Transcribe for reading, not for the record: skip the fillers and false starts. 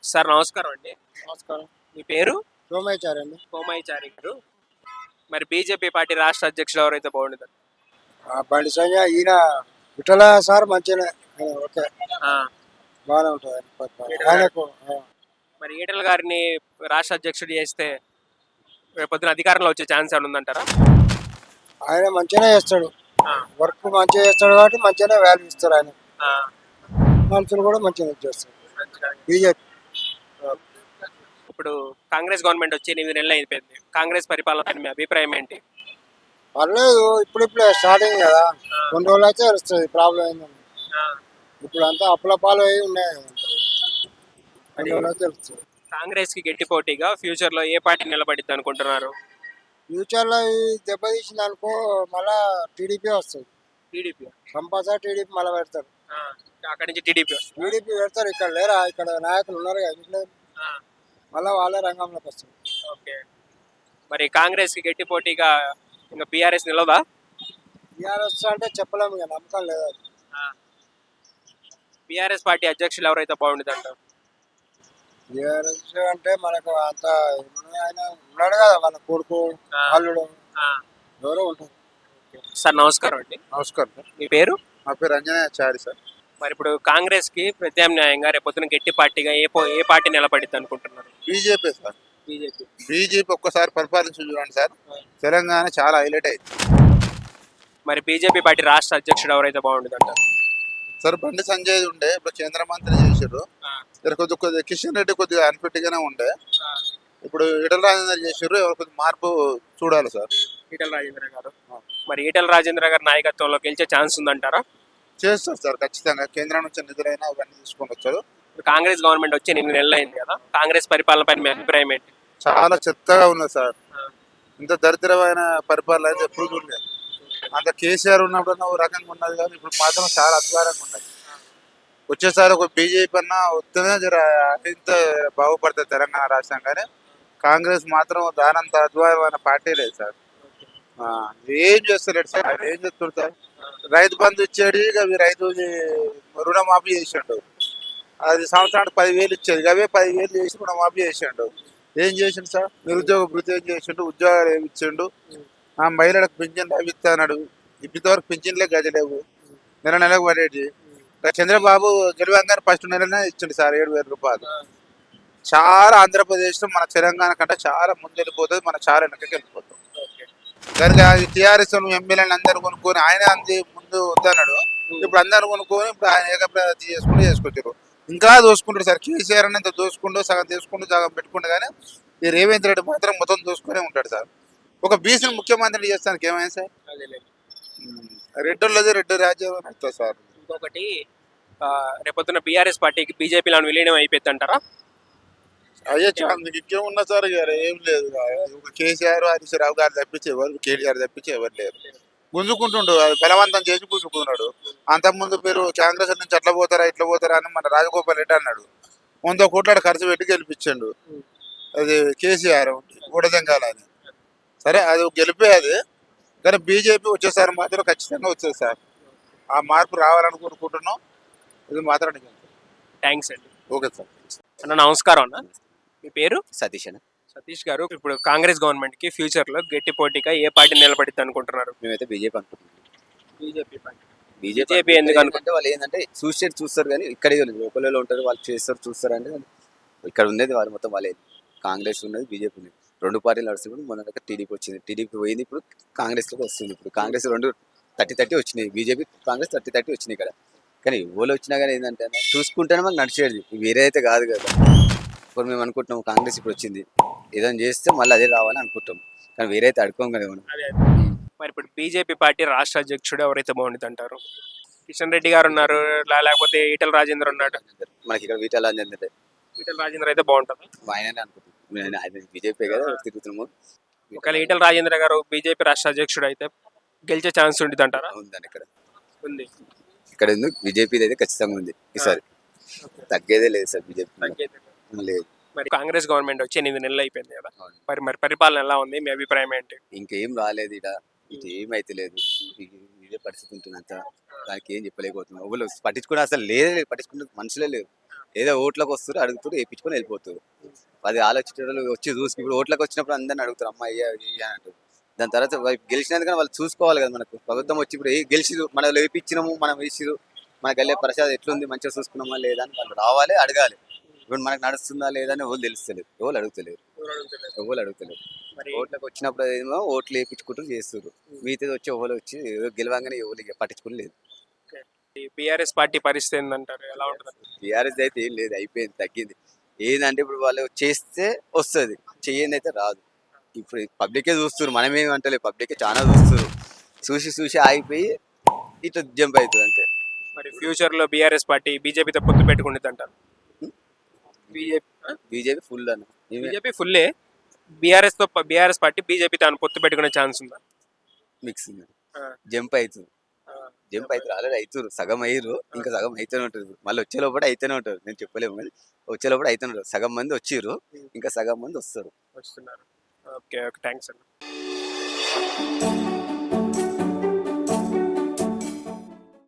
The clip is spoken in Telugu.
సార్ నమస్కారం అండి. నమస్కారం. మీ పేరు? సోమయాచారి అండి. కోమయిచారి గారు. మరి బీజేపీ పార్టీ రాష్ట్ర అధ్యక్షులు ఎవరైతే బాగుండదు? బండి సంజయ్ ఈయన విఠల సార్ మంచిగానే ఓకే, ఆ, బాగానే ఉంటుంది ఆయన పరిపాలన. ఈటల గారు. ఆయనకు మరి ఈటల గారిని రాష్ట్ర అధ్యక్షుడు చేస్తే రేపొద్దున అధికారంలో వచ్చే ఛాన్స్ ఏమైనా ఉందంటారా? ఆయన మంచిగానే చేస్తాడు, ఆ, వర్క్ మంచిగా చేస్తాడు కాబట్టి మంచిగానే వాల్యూ ఇస్తారు ఆయన. ఆ, మనుషులు కూడా మంచిగానే చేస్తారు. మంచిగా. బీజేపీ ఇప్పుడు కాంగ్రెస్ గవర్నమెంట్ వచ్చి 8 నెలలు అయిపోయింది. కాంగ్రెస్ పరిపాలన పైన మీ అభిప్రాయం ఏంటి? పర్లేదు, ఇప్పుడిప్పుడే స్టార్టింగ్ కదా, కొన్ని రోజులు అయితే వస్తుంది ప్రాబ్లం ఏంటంటే. ఆ, ఇప్పుడు అంతా అప్పుల పాలు అయి ఉన్నాయి, కొన్ని మరి రోజులు అయితే తెలుస్తుంది. కాంగ్రెస్ కి గట్టి పోటీగా ఫ్యూచర్ లో ఏ పార్టీ నిలబడిద్ది అనుకుంటున్నారు? ఫ్యూచర్లో ఈ దెబ్బతీసింది అనుకో, మళ్ళా టీడీపీ వస్తుంది. టీడీపీ. కంపల్సరీ టీడీపీ మళ్ళీ పెడతారు. అక్కడి నుంచి టీడీపీ వస్తుంది. టీడీపీ పెడతారు, ఇక్కడ లేరా, ఇక్కడ నాయకులు ఉన్నారు కదా ఇంట్లో, మళ్ళీ వాళ్ళే రంగంలోకి వస్తారు. ఓకే. మరి కాంగ్రెస్ కి గట్టి పోటీగా ఇంకా బీఆర్ఎస్ నిలవదా? టీఆర్ఎస్ అంటే చెప్పలేము, ఇక నమ్మకం లేదు. బీఆర్ఎస్ పార్టీ అధ్యక్షులు ఎవరైతే బాగుండేది అంటారు? టీఆర్ఎస్ అంటే మనకు అంత ఆయన ఉన్నాడు కదా, మన కొడుకు అల్లుడు ఎవరో ఉంటారు. సార్ నమస్కారం అండి. నమస్కారం సార్. మీ పేరు? నా పేరు అంజనేయాచారి సార్. మరి ఇప్పుడు కాంగ్రెస్ కి ప్రత్యామ్నాయంగా రేపొద్దున గట్టి పార్టీగా ఏ పార్టీ నిలబడిద్ది అనుకుంటున్నారు? BJP sir. బీజేపీ. బీజేపీ ఒక్కసారి పరిపాలించి చూడండి సార్, తెలంగాణ చాలా హైలైట్ అయింది. మరి బీజేపీ పార్టీ రాష్ట్ర అధ్యక్షుడు ఎవరైతే బాగుండేది అంటారు? సార్ బండి సంజయ్ ఉండే, ఇప్పుడు కేంద్ర మంత్రి చేసారు. కొద్దిగా కిషన్ రెడ్డి కొద్దిగా అన్ఫిట్ గానే ఉండే, ఇప్పుడు ఈటల రాజేందర్ చేసారు. ఎవరు కొద్దిగా మార్పు చూడాలి సార్. ఈటల రాజేంద్ర గారు. మరి ఈటల రాజేంద్ర గారి నాయకత్వంలో గెలిచే ఛాన్స్ ఉందంటారా? చేస్తారు సార్ ఖచ్చితంగా, కేంద్రం నుంచి నిధులైనా అవన్నీ తీసుకొని వచ్చారు. ఇప్పుడు కాంగ్రెస్ గవర్నమెంట్ వచ్చి 8 నెలలు అయింది కదా, కాంగ్రెస్ పరిపాలన పైన మీ అభిప్రాయం ఏంటి? చాలా చెత్తగా ఉన్నది సార్, ఇంత దరిద్రమైన పరిపాలన అయితే ఎప్పుడు చూడలేదు. అంత కేసీఆర్ ఉన్నప్పుడు ఒక రకంగా ఉన్నది, కానీ ఇప్పుడు మాత్రం చాలా అద్వారంగా ఉన్నది. వచ్చేసారి ఒక బీజేపీ అన్నా వస్తేనే జర ఇంత బాగుపడుతుంది తెలంగాణ రాష్ట్రం, కానీ కాంగ్రెస్ మాత్రం దానంత అద్వారమైన పార్టీ లేదు సార్. ఏం చేస్తలేడు సార్, ఆయన ఏం చేస్తాడు సార్? రైతు బంధు ఇచ్చాడు, ఇక రైతు రుణమాఫీ చేసిండు. అది సంవత్సరానికి 10,000 ఇచ్చేది, అవే 10,000 చేసి రుణమాఫీ చేసిండు. ఏం చేసిండు సార్? నిరుద్యోగ భృతి ఏం చేసిండు? ఉద్యోగాలు ఏమి ఇచ్చిండు? మహిళలకు పింఛన్లు అవి ఇస్తాడు. ఇంతవరకు పింఛన్లే గదిలేవు, నెలకు పడేది. చంద్రబాబు గెలవంగానే ఫస్ట్ నెలనే ఇచ్చిండు సార్ 7,000 రూపాయలు. చాలా ఆంధ్రప్రదేశ్లో మన తెలంగాణ కంటే చాలా ముందు వెళ్ళిపోతుంది, మన చాలా వెనకకి వెళ్ళిపోతుంది. కనుక టీఆర్ఎస్ ఎమ్మెల్యేలు అందరు కొనుక్కొని ఆయన అంది ముందు వద్దన్నాడు, ఇప్పుడు అందరు కొనుక్కొని ఇప్పుడు ఆయన ఏకప్రతి చేసుకొచ్చారు. ఇంకా దోసుకుంటారు సార్, కేసీఆర్ అని ఇంత దోసుకుంటూ సగం తీసుకుంటూ సగం పెట్టుకుంటూ, కానీ ఈ రేవంత్ రెడ్డి మాత్రం మొత్తం దోసుకునే ఉంటాడు సార్. ఒక బీసీని ముఖ్యమంత్రి చేస్తానికి ఏమైంది సార్? రెడ్డిలోది రెడ్డి రాజ్యం వస్తుంది సార్. ఇంకొకటి, రేపొద్దున బీఆర్ఎస్ పార్టీకి బీజేపీలో విలీనం అయిపోద్ది అంటారా? అయ్యే చాలా మీకు ఇంకేమున్నా సార్, ఏం లేదు. ఒక కేసీఆర్ హరీష్ రావు గారు తప్పించి ఎవరు, కేటీఆర్ తప్పించి ఎవరు లేరు. గుంజుకుంటుండు, అది బలవంతం చేసి గుంజుకున్నాడు. అంతకుముందు మీరు కాంగ్రెస్ నుంచి అట్లా పోతారా ఇట్లా పోతారా అని మన రాజగోపాల్ రెడ్డి అన్నాడు. 100 కోట్ల ఖర్చు పెట్టి గెలిపించాడు అది కేసీఆర్ ఊడదెంగాలని. సరే అది గెలిపే అది, కానీ బీజేపీ వచ్చేసారి మాత్రం ఖచ్చితంగా వచ్చేది సార్. ఆ మార్పు రావాలని కోరుకుంటున్నాం, ఇది మాత్రం. థ్యాంక్స్ అండి. Okay sir. అన్న నమస్కారం అన్న. మీ పేరు? సతీష్ అన్న. సతీష్ గారు, ఇప్పుడు కాంగ్రెస్ గవర్నమెంట్ కి ఫ్యూచర్ లో గట్టి పోటీగా ఏ పార్టీ నిలబడిద్ది అనుకుంటున్నారు? మేమైతే బీజేపీ అనుకుంటున్నాం. BJP party. బీజేపీ ఎందుకు అనుకుంటే వాళ్ళు ఏంటంటే చూస్తారు, కానీ ఇక్కడే లోకల్లో ఉంటారు, వాళ్ళు చూస్తారు అంటే ఇక్కడ ఉన్నది వాళ్ళు మొత్తం వాళ్ళే. కాంగ్రెస్ ఉన్నది, బీజేపీ ఉన్నది, 2 పార్టీలు నడుస్తుంది. మొన్న దగ్గర టీడీపీ వచ్చింది, టీడీపీ పోయింది, ఇప్పుడు కాంగ్రెస్లోకి వస్తుంది. ఇప్పుడు కాంగ్రెస్ 2 30-30 వచ్చినాయి, బీజేపీ కాంగ్రెస్ 30-30 వచ్చినాయి ఇక్కడ. కానీ ఎవరు వచ్చినా కానీ ఏంటంటే చూసుకుంటేనే మాకు నడిచేది, వేరే అయితే కాదు కదా. ఇప్పుడు మేము అనుకుంటున్నాం కాంగ్రెస్ ఇప్పుడు వచ్చింది, ఏదైనా చేస్తే మళ్ళీ అదే రావాలని అనుకుంటాం, కానీ వేరే అయితే అడుకోం కదా మనం. మరి ఇప్పుడు బీజేపీ పార్టీ రాష్ట్ర అధ్యక్షుడు ఎవరైతే బాగుంటుంది అంటారు? కిషన్ రెడ్డి గారు ఉన్నారు, లేకపోతే ఈటల రాజేంద్ర ఉన్నాడు. మనకి ఇక్కడ ఈటల రాజేంద్ర అయితే బాగుంటుంది. ఆయననే అనుకుంటున్నాం, ఆయన బీజేపీ కదా తిరుగుతున్నాము. ఒకవేళ ఈటల రాజేంద్ర గారు బీజేపీ రాష్ట్ర అధ్యక్షుడు అయితే గెలిచే ఛాన్స్ ఉంటుంది అంటారా? ఉందండి ఇక్కడ ఉంది. ఇక్కడ ఎందుకు బీజేపీ అయితే ఖచ్చితంగా ఉంది, ఈసారి తగ్గేదే లేదు సార్ బీజేపీ లేదు. మరి కాంగ్రెస్ గవర్నమెంట్ వచ్చి 8 నెలలు అయిపోయింది కదా, మరి పరిపాలన ఎలా ఉంది? మీ అభిప్రాయం ఏంటి? ఇంకేం రాలేదు, ఇటు ఏమైతే లేదు, ఇదే పరిస్థితి ఉంటుంది అంతా. దానికి ఏం చెప్పలేకపోతున్నాం, ఎవరు పట్టించుకుని అసలు లేదు, పట్టించుకునే మనుషులే లేరు. ఏదో ఓట్లకు వస్తారు అడుగుతారు వేయించుకొని వెళ్ళిపోతారు. అది ఆలోచించడం వచ్చి చూసి ఇప్పుడు ఓట్లకు వచ్చినప్పుడు అందరిని అడుగుతారు అమ్మ అయ్యా ఇయ్యా అని అంటారు. దాని తర్వాత గెలిచినందుకని వాళ్ళు చూసుకోవాలి కదా, మనకు ప్రభుత్వం వచ్చి ఇప్పుడు గెలిచిరు మనం వేయించినాము మనం వేసిరు మన గల్లే ప్రసాద్ ఎట్లుంది మంచిగా చూసుకున్నామా లేదా అని వాళ్ళు రావాలి అడగాలి. ఇప్పుడు మనకు నడుస్తుందా లేదా అని ఎవరు తెలుస్తలేదు, ఎవరు అడుగుతలేరు, ఎవరు అడుగుతలేరు. మరి ఓట్లకు వచ్చినప్పుడు ఏమో ఓట్లు వేయించుకుంటూ చేస్తారు, మిగతాది వచ్చి ఎవరు వచ్చి గెలవంగానే ఎవరు పట్టించుకుని లేదు. బీఆర్ఎస్ పార్టీ పరిస్థితి ఏందంటారు, ఎలా ఉంటుంది? టీఆర్ఎస్ అయితే ఏం లేదు, అయిపోయింది తగ్గింది. ఏంటంటే ఇప్పుడు వాళ్ళు చేస్తే వస్తుంది, చెయ్యంది అయితే రాదు. ఇప్పుడు పబ్లికే చూస్తారు, మనమేం అంటలేదు, పబ్లికే చాలా చూస్తారు. చూసి చూసి ఆగిపోయి ఇట్లా జంప్ అవుతుంది అంతే. మరి ఫ్యూచర్ లో బీఆర్ఎస్ పార్టీ బీజేపీతో పొత్తు పెట్టుకుంటుంది అంటారు? బీజేపీ ఫుల్ అన్న బీజేపీ ఫుల్లే, బీఆర్ఎస్ పార్టీ బీజేపీతో పొత్తు పెట్టుకునే ఛాన్స్ ఉందా? మిక్స్ జంప్ అవుతుంది, జంప్ అవుతారు, ఆల్రెడీ అవుతారు, సగం అయ్యారు, ఇంకా సగం అయితేనే ఉంటారు, మళ్ళీ వచ్చే లోపల అయితేనే ఉంటారు. నేను చెప్పలేము కానీ వచ్చే లోపల అయితేనే ఉంటారు. సగం మంది వచ్చిర్రు, ఇంకా సగం మంది వస్తారు. వస్తున్నారు. ఓకే ఓకే, థ్యాంక్స్ అన్న.